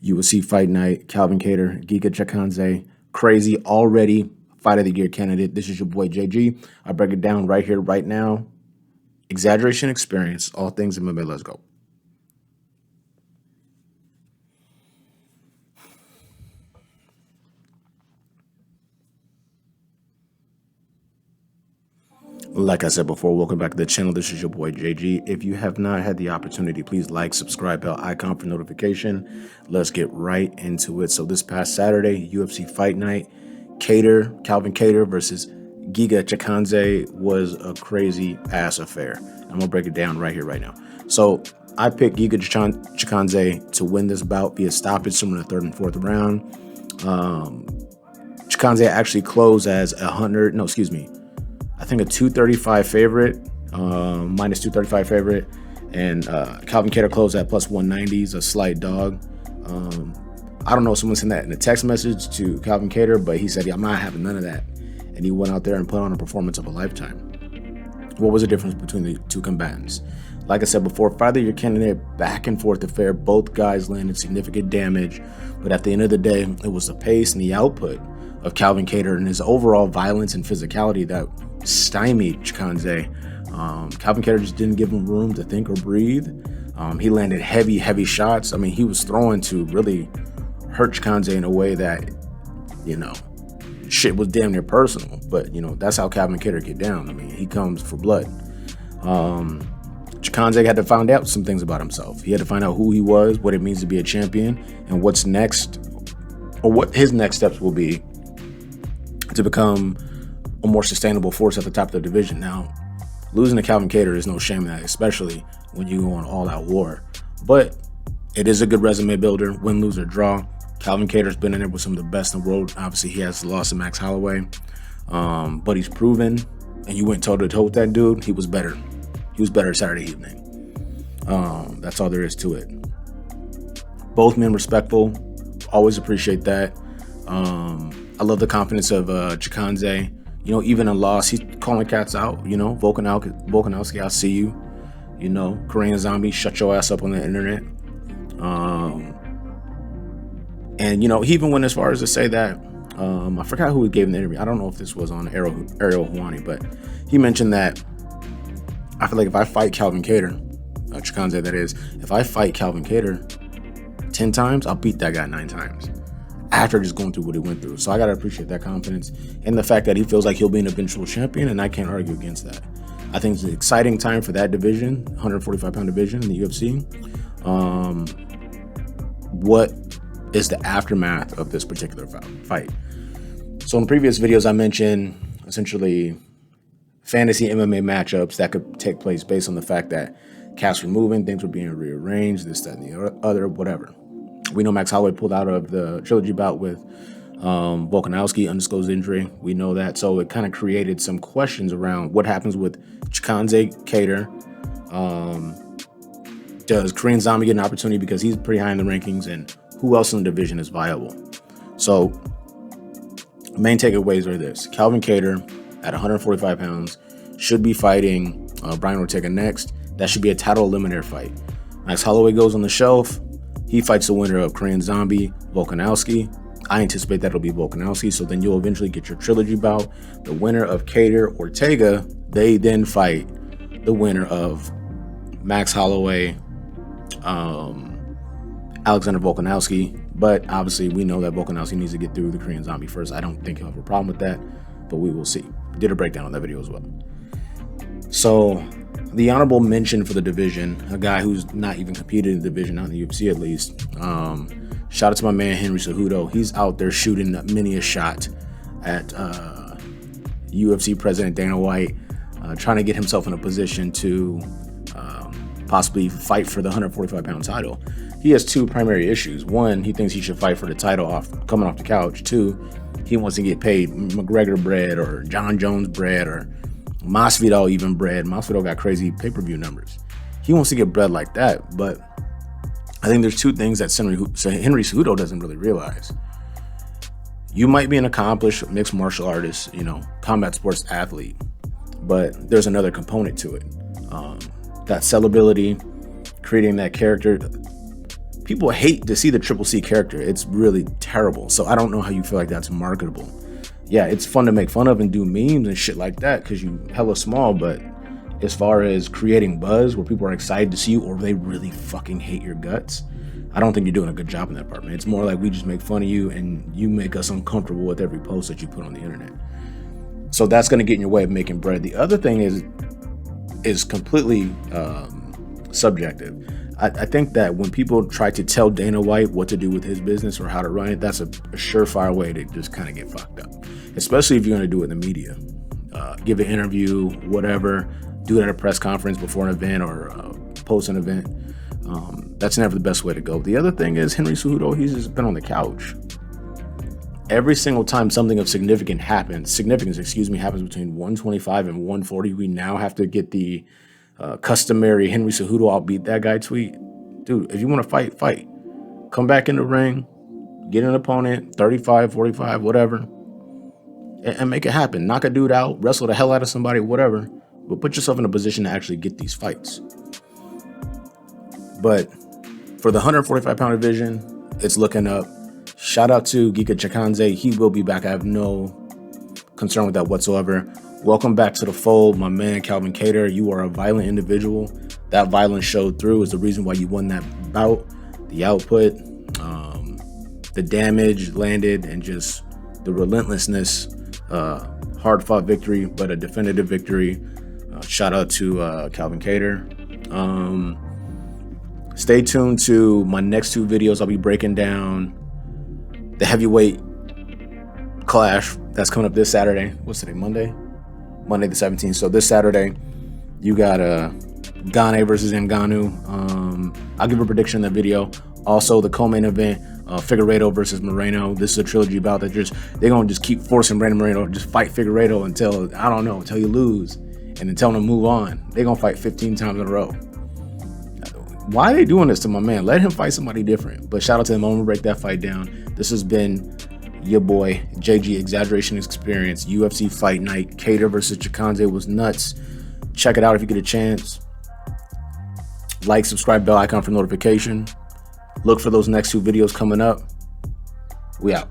UFC Fight Night, Calvin Kattar, Giga Chikadze, crazy already Fight of the Year candidate. This is your boy JG. I break it down right here, right now. Exaggeration experience, all things MMA. Let's go. Like I said before, welcome back to the channel. This is your boy JG. If you have not had the opportunity, please like, subscribe, bell icon for notification. Let's get right into it. So this past Saturday, UFC Fight Night, Calvin Kattar versus Giga Chikadze was a crazy ass affair. I'm gonna break it down right here, right now. So I picked Giga Chikadze to win this bout via stoppage, somewhere in the third and fourth round. Chikadze actually closed as I think a 235 favorite, minus 235 favorite, and Calvin Kattar closed at plus 190. Is a slight dog. I don't know if someone sent that in a text message to Calvin Kattar, but he said, yeah, I'm not having none of that. And he went out there and put on a performance of a lifetime. What was the difference between the two combatants? Like I said before, Fight of the Year candidate, back and forth affair. Both guys landed significant damage, but at the end of the day, it was the pace and the output of Calvin Kattar and his overall violence and physicality that stymied Chikadze. Calvin Kattar just didn't give him room to think or breathe. He landed heavy shots. I mean, he was throwing to really hurt Chikadze in a way that, shit was damn near personal. But, that's how Calvin Kattar get down. I mean, he comes for blood. Chikadze had to find out some things about himself. He had to find out who he was, what it means to be a champion, and what's next, or what his next steps will be to become a more sustainable force at the top of the division. Now, losing to Calvin Kattar is no shame in that, especially when you go on all-out war. But it is a good resume builder, win, lose, or draw. Calvin Kattar's been in there with some of the best in the world. Obviously, he has lost to Max Holloway, but he's proven, and you went toe-to-toe with that dude, he was better. He was better Saturday evening. That's all there is to it. Both men respectful. Always appreciate that. I love the confidence of Chikadze. Even in loss, he's calling cats out. Volkanovski, I see you. Korean Zombie, shut your ass up on the internet. And he even went as far as to say that, I forgot who he gave in the interview. I don't know if this was on Ariel Helwani, but he mentioned that I feel like if I fight Calvin Kattar, Chikadze that is, if I fight Calvin Kattar 10 times, I'll beat that guy 9 times. After just going through what he went through. So I got to appreciate that confidence and the fact that he feels like he'll be an eventual champion, and I can't argue against that. I think it's an exciting time for that division, 145-pound division in the UFC. What is the aftermath of this particular fight? So in previous videos, I mentioned essentially fantasy MMA matchups that could take place based on the fact that cast were moving, things were being rearranged, this, that, and the other, whatever. We know Max Holloway pulled out of the trilogy bout with Volkanovski, undisclosed injury. We know that. So it kind of created some questions around what happens with Chikadze, Kattar. Does Korean Zombie get an opportunity because he's pretty high in the rankings, and who else in the division is viable? So main takeaways are this. Calvin Kattar at 145 pounds should be fighting Brian Ortega next. That should be a title eliminator fight. Max Holloway goes on the shelf. He fights the winner of Korean Zombie, Volkanovski. I anticipate that'll be Volkanovski, so then you'll eventually get your trilogy bout. The winner of Kattar, Ortega, they then fight the winner of Max Holloway, Alexander Volkanovski. But obviously, we know that Volkanovski needs to get through the Korean Zombie first. I don't think he'll have a problem with that, but we will see. Did a breakdown on that video as well. So the honorable mention for the division, a guy who's not even competed in the division, not in the UFC at least. Shout out to my man, Henry Cejudo. He's out there shooting many a shot at UFC President Dana White, trying to get himself in a position to possibly fight for the 145-pound title. He has 2 primary issues. 1, he thinks he should fight for the title coming off the couch. 2, he wants to get paid McGregor bread or John Jones bread or Masvidal even bread. Masvidal got crazy pay-per-view numbers. He wants to get bread like that, but I think there's 2 things that Henry Cejudo doesn't really realize. You might be an accomplished mixed martial artist, combat sports athlete, but there's another component to it. That sellability, creating that character. people hate to see the Triple C character. It's really terrible. So I don't know how you feel like that's marketable. Yeah, it's fun to make fun of and do memes and shit like that because you hella small, but as far as creating buzz where people are excited to see you or they really fucking hate your guts, I don't think you're doing a good job in that part, man. It's more like we just make fun of you and you make us uncomfortable with every post that you put on the internet. So that's going to get in your way of making bread. The other thing is completely subjective. I think that when people try to tell Dana White what to do with his business or how to run it, that's a surefire way to just kind of get fucked up, especially if you're going to do it in the media. Give an interview, whatever, do it at a press conference before an event or post an event. That's never the best way to go. The other thing is Henry Cejudo, he's just been on the couch. Every single time something of significance happens between 125 and 140, we now have to get the customary Henry Cejudo, I'll beat that guy tweet. Dude, if you want to fight, fight. Come back in the ring, get an opponent, 35, 45, whatever, and make it happen. Knock a dude out, wrestle the hell out of somebody, whatever, but put yourself in a position to actually get these fights. But for the 145-pound division, it's looking up. Shout out to Kattar Vs Chickadze. He will be back. I have no concern with that whatsoever. Welcome back to the fold, my man, Calvin Kattar. You are a violent individual. That violence showed through is the reason why you won that bout. The output, the damage landed, and just the relentlessness. Hard-fought victory, but a definitive victory. Shout out to Calvin Kattar. Stay tuned to my next two videos. I'll be breaking down the heavyweight clash that's coming up this Saturday. What's today? Monday the 17th. So this Saturday, you got Gane versus Ngannou. I'll give a prediction in that video. Also, the co-main event, Figueiredo versus Moreno. This is a trilogy bout that they're gonna just keep forcing Brandon Moreno to just fight Figueiredo until you lose, and then tell him to move on. They're gonna fight 15 times in a row. Why are they doing this to my man? Let him fight somebody different. But shout out to him. I'm gonna break that fight down. This has been your boy JG Exaggeration Experience. UFC Fight Night. Kattar versus Chickadze was nuts. Check it out if you get a chance. Like, subscribe, bell icon for notification. Look for those next two videos coming up. We out.